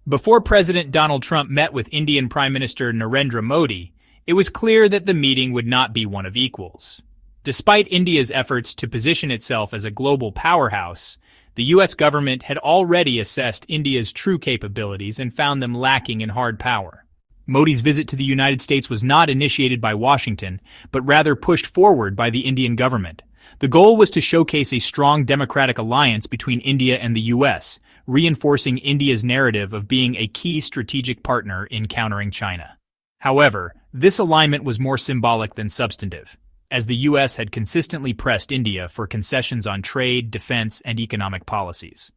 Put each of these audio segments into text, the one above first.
Before President Donald Trump met with Indian Prime Minister Narendra Modi, it was clear that the meeting would not be one of equals. Despite India's efforts to position itself as a global powerhouse, the U.S. government had already assessed India's true capabilities and found them lacking in hard power. Modi's visit to the United States was not initiated by Washington, but rather pushed forward by the Indian government. The goal was to showcase a strong democratic alliance between India and the U.S., reinforcing India's narrative of being a key strategic partner in countering China. However, this alignment was more symbolic than substantive, as the U.S. had consistently pressed India for concessions on trade, defense, and economic policies.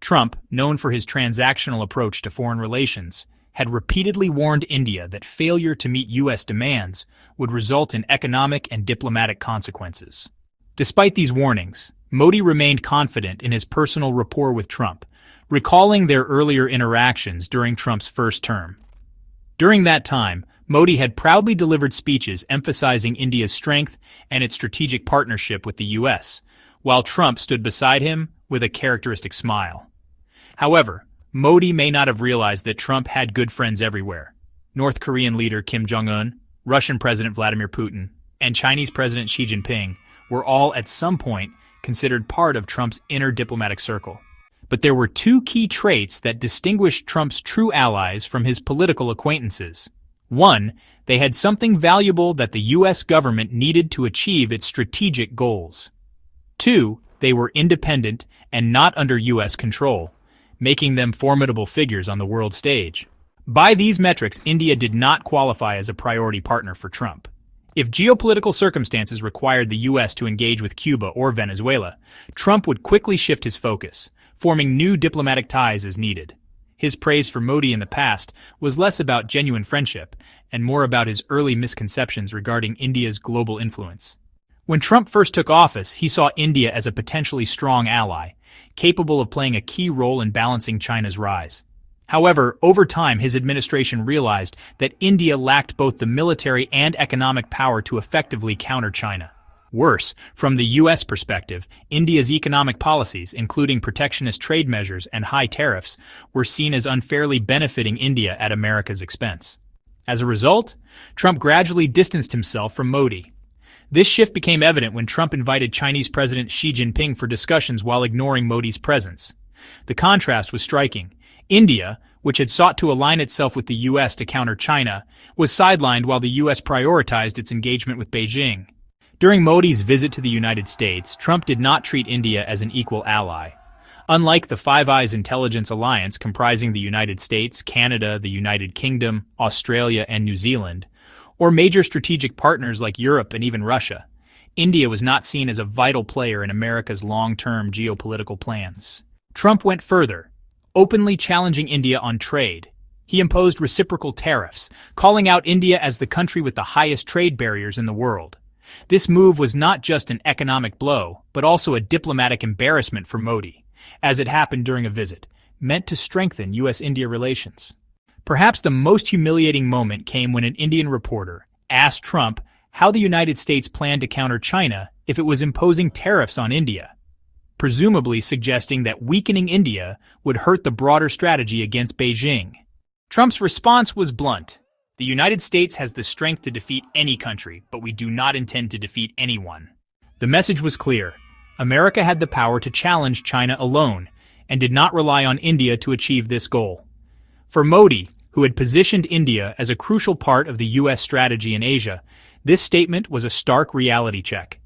Trump, known for his transactional approach to foreign relations, had repeatedly warned India that failure to meet U.S. demands would result in economic and diplomatic consequences. Despite these warnings, Modi remained confident in his personal rapport with Trump, recalling their earlier interactions during Trump's first term. During that time, Modi had proudly delivered speeches emphasizing India's strength and its strategic partnership with the U.S., while Trump stood beside him with a characteristic smile. However, Modi may not have realized that Trump had good friends everywhere. North Korean leader Kim Jong-un, Russian President Vladimir Putin, and Chinese President Xi Jinping were all at some point considered part of Trump's inner diplomatic circle. But there were two key traits that distinguished Trump's true allies from his political acquaintances. One, they had something valuable that the U.S. government needed to achieve its strategic goals. Two, they were independent and not under U.S. control, making them formidable figures on the world stage. By these metrics, India did not qualify as a priority partner for Trump. If geopolitical circumstances required the U.S. to engage with Cuba or Venezuela, Trump would quickly shift his focus, forming new diplomatic ties as needed. His praise for Modi in the past was less about genuine friendship and more about his early misconceptions regarding India's global influence. When Trump first took office, he saw India as a potentially strong ally, capable of playing a key role in balancing China's rise. However, over time, his administration realized that India lacked both the military and economic power to effectively counter China. Worse, from the U.S. perspective, India's economic policies, including protectionist trade measures and high tariffs, were seen as unfairly benefiting India at America's expense. As a result, Trump gradually distanced himself from Modi. This shift became evident when Trump invited Chinese President Xi Jinping for discussions while ignoring Modi's presence. The contrast was striking. India, which had sought to align itself with the U.S. to counter China, was sidelined while the U.S. prioritized its engagement with Beijing. During Modi's visit to the United States, Trump did not treat India as an equal ally. Unlike the Five Eyes intelligence alliance comprising the United States, Canada, the United Kingdom, Australia, and New Zealand, or major strategic partners like Europe and even Russia, India was not seen as a vital player in America's long-term geopolitical plans. Trump went further, openly challenging India on trade. He imposed reciprocal tariffs, calling out India as the country with the highest trade barriers in the world. This move was not just an economic blow, but also a diplomatic embarrassment for Modi, as it happened during a visit, meant to strengthen U.S.-India relations. Perhaps the most humiliating moment came when an Indian reporter asked Trump how the United States planned to counter China if it was imposing tariffs on India, presumably suggesting that weakening India would hurt the broader strategy against Beijing. Trump's response was blunt. The United States has the strength to defeat any country, but we do not intend to defeat anyone. The message was clear. America had the power to challenge China alone, and did not rely on India to achieve this goal. For Modi, who had positioned India as a crucial part of the U.S. strategy in Asia, this statement was a stark reality check.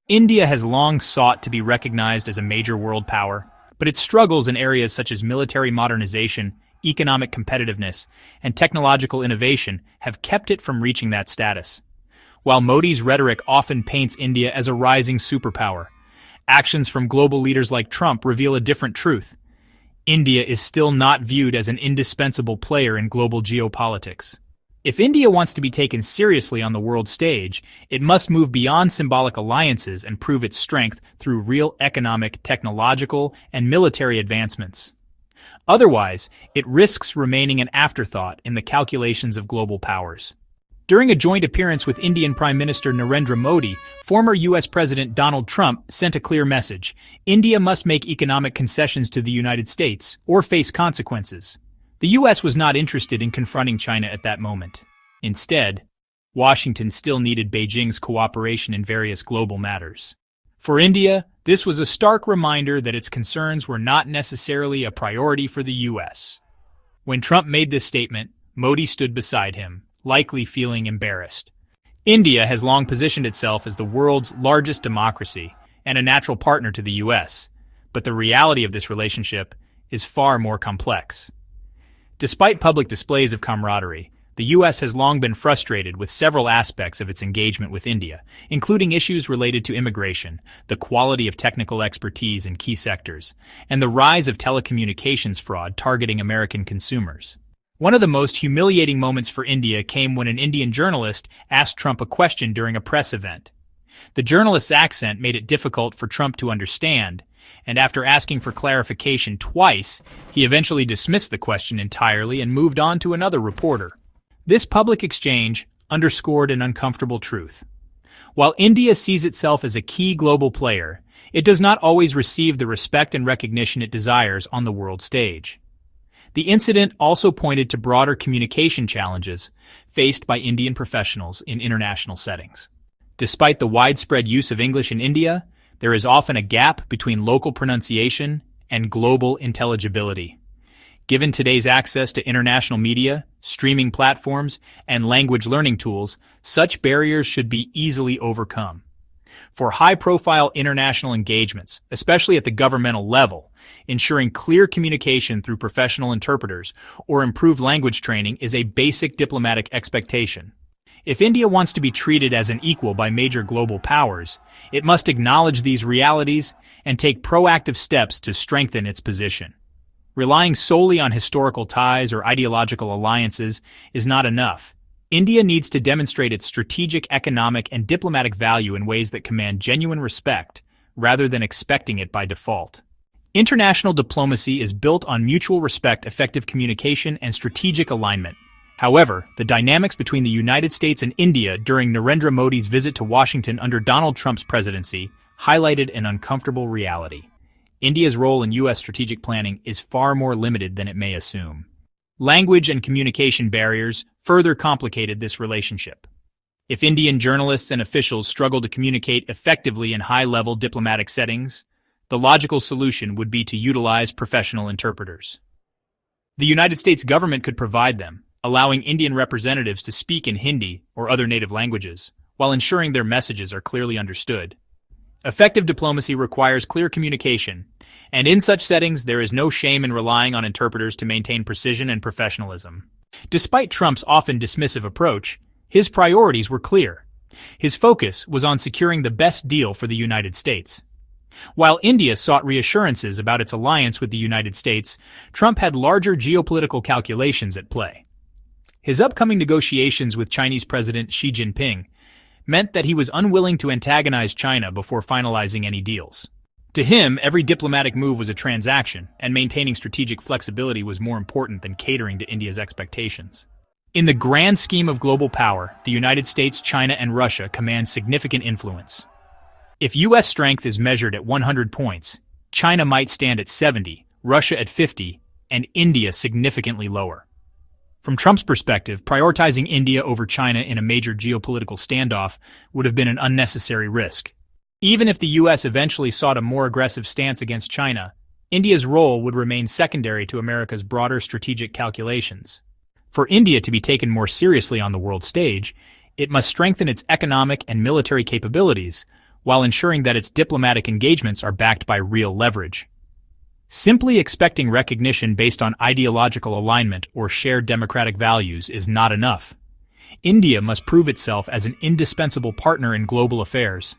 India has long sought to be recognized as a major world power, but its struggles in areas such as military modernization, economic competitiveness, and technological innovation have kept it from reaching that status. While Modi's rhetoric often paints India as a rising superpower, actions from global leaders like Trump reveal a different truth. India is still not viewed as an indispensable player in global geopolitics. If India wants to be taken seriously on the world stage, it must move beyond symbolic alliances and prove its strength through real economic, technological, and military advancements. Otherwise, it risks remaining an afterthought in the calculations of global powers. During a joint appearance with Indian Prime Minister Narendra Modi, former U.S. President Donald Trump sent a clear message: India must make economic concessions to the United States or face consequences. The U.S. was not interested in confronting China at that moment. Instead, Washington still needed Beijing's cooperation in various global matters. For India, this was a stark reminder that its concerns were not necessarily a priority for the U.S. When Trump made this statement, Modi stood beside him, likely feeling embarrassed. India has long positioned itself as the world's largest democracy and a natural partner to the U.S., but the reality of this relationship is far more complex. Despite public displays of camaraderie, the U.S. has long been frustrated with several aspects of its engagement with India, including issues related to immigration, the quality of technical expertise in key sectors, and the rise of telecommunications fraud targeting American consumers. One of the most humiliating moments for India came when an Indian journalist asked Trump a question during a press event. The journalist's accent made it difficult for Trump to understand, and after asking for clarification twice, he eventually dismissed the question entirely and moved on to another reporter. This public exchange underscored an uncomfortable truth. While India sees itself as a key global player, it does not always receive the respect and recognition it desires on the world stage. The incident also pointed to broader communication challenges faced by Indian professionals in international settings. Despite the widespread use of English in India, there is often a gap between local pronunciation and global intelligibility. Given today's access to international media, streaming platforms, and language learning tools, such barriers should be easily overcome. For high-profile international engagements, especially at the governmental level, ensuring clear communication through professional interpreters or improved language training is a basic diplomatic expectation. If India wants to be treated as an equal by major global powers, it must acknowledge these realities and take proactive steps to strengthen its position. Relying solely on historical ties or ideological alliances is not enough. India needs to demonstrate its strategic, economic, and diplomatic value in ways that command genuine respect, rather than expecting it by default. International diplomacy is built on mutual respect, effective communication, and strategic alignment. However, the dynamics between the United States and India during Narendra Modi's visit to Washington under Donald Trump's presidency highlighted an uncomfortable reality. India's role in U.S. strategic planning is far more limited than it may assume. Language and communication barriers further complicated this relationship. If Indian journalists and officials struggle to communicate effectively in high-level diplomatic settings, the logical solution would be to utilize professional interpreters. The United States government could provide them, allowing Indian representatives to speak in Hindi or other native languages, while ensuring their messages are clearly understood. Effective diplomacy requires clear communication, and in such settings there is no shame in relying on interpreters to maintain precision and professionalism. Despite Trump's often dismissive approach, his priorities were clear. His focus was on securing the best deal for the United States. While India sought reassurances about its alliance with the United States, Trump had larger geopolitical calculations at play. His upcoming negotiations with Chinese President Xi Jinping meant that he was unwilling to antagonize China before finalizing any deals. To him, every diplomatic move was a transaction, and maintaining strategic flexibility was more important than catering to India's expectations. In the grand scheme of global power, the United States, China, and Russia command significant influence. If U.S. strength is measured at 100 points, China might stand at 70, Russia at 50, and India significantly lower. From Trump's perspective, prioritizing India over China in a major geopolitical standoff would have been an unnecessary risk. Even if the U.S. eventually sought a more aggressive stance against China, India's role would remain secondary to America's broader strategic calculations. For India to be taken more seriously on the world stage, it must strengthen its economic and military capabilities while ensuring that its diplomatic engagements are backed by real leverage. Simply expecting recognition based on ideological alignment or shared democratic values is not enough. India must prove itself as an indispensable partner in global affairs.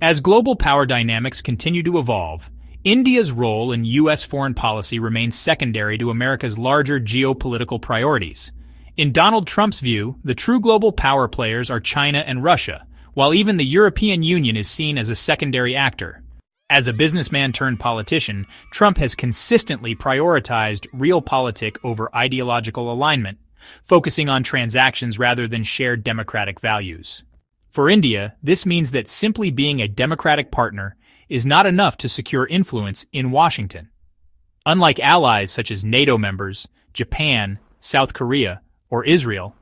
As global power dynamics continue to evolve, India's role in U.S. foreign policy remains secondary to America's larger geopolitical priorities. In Donald Trump's view, the true global power players are China and Russia, while even the European Union is seen as a secondary actor. As a businessman turned politician, Trump has consistently prioritized realpolitik over ideological alignment, focusing on transactions rather than shared democratic values. For India, this means that simply being a democratic partner is not enough to secure influence in Washington. Unlike allies such as NATO members, Japan, South Korea, or Israel,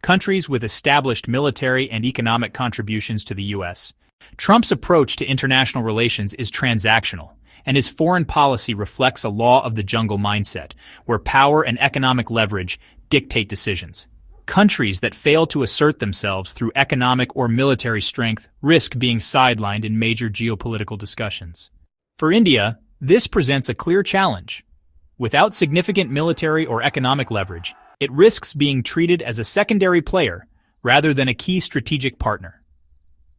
countries with established military and economic contributions to the U.S. Trump's approach to international relations is transactional, and his foreign policy reflects a law of the jungle mindset, where power and economic leverage dictate decisions. Countries that fail to assert themselves through economic or military strength risk being sidelined in major geopolitical discussions. For India, this presents a clear challenge. Without significant military or economic leverage, it risks being treated as a secondary player rather than a key strategic partner.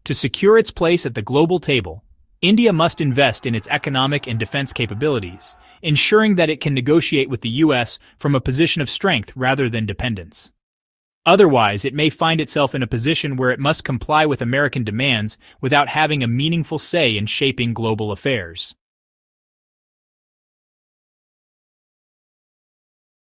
To secure its place at the global table, India must invest in its economic and defense capabilities, ensuring that it can negotiate with the U.S. from a position of strength rather than dependence. Otherwise, it may find itself in a position where it must comply with American demands without having a meaningful say in shaping global affairs.